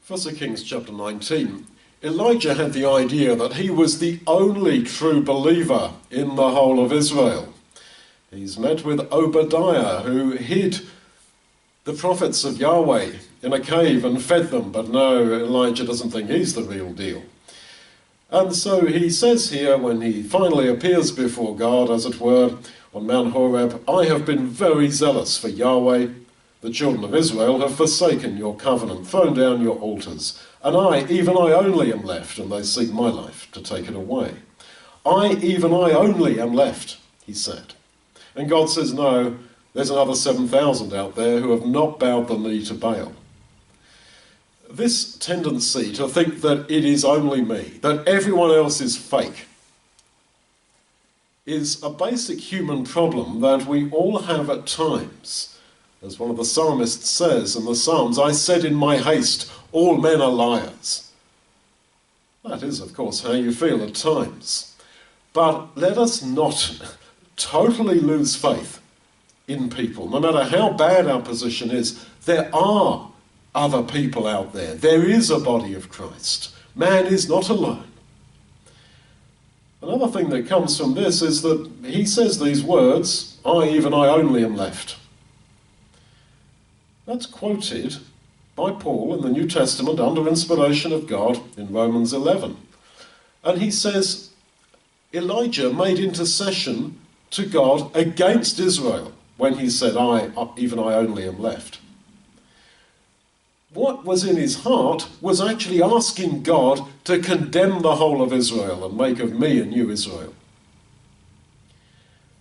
1 Kings chapter 19, Elijah had the idea that he was the only true believer in the whole of Israel. He's met with Obadiah, who hid the prophets of Yahweh in a cave and fed them, but no, Elijah doesn't think he's the real deal. And so he says here, when he finally appears before God, as it were, on Mount Horeb, I have been very zealous for Yahweh. The children of Israel have forsaken your covenant, thrown down your altars, and I, even I only am left, and they seek my life to take it away. Even I only am left, he said. And God says, no, there's another 7,000 out there who have not bowed the knee to Baal. This tendency to think that it is only me, that everyone else is fake, is a basic human problem that we all have at times. As one of the psalmists says in the Psalms, I said in my haste, all men are liars. That is, of course, how you feel at times. But let us not totally lose faith in people. No matter how bad our position is, there are other people out there. There is a body of Christ. Man is not alone. Another thing that comes from this is that he says these words, even I only am left. That's quoted by Paul in the New Testament under inspiration of God in Romans 11. And he says, Elijah made intercession to God against Israel when he said, even I only am left. What was in his heart was actually asking God to condemn the whole of Israel and make of me a new Israel.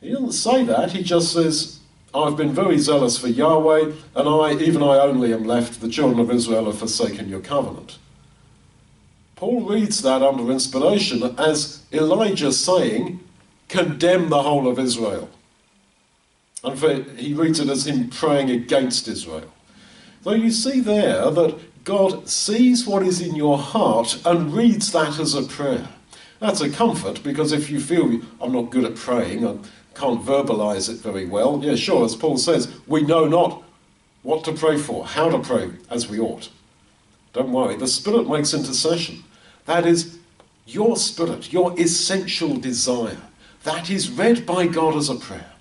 He doesn't say that, he just says, I've been very zealous for Yahweh, and even I only am left, the children of Israel have forsaken your covenant. Paul reads that under inspiration as Elijah saying, condemn the whole of Israel. And he reads it as him praying against Israel. So you see there that God sees what is in your heart and reads that as a prayer. That's a comfort, because if you feel I'm not good at praying, I can't verbalize it very well, yeah, sure, as Paul says, we know not what to pray for, how to pray as we ought. Don't worry, the Spirit makes intercession. That is your spirit, your essential desire. That is read by God as a prayer.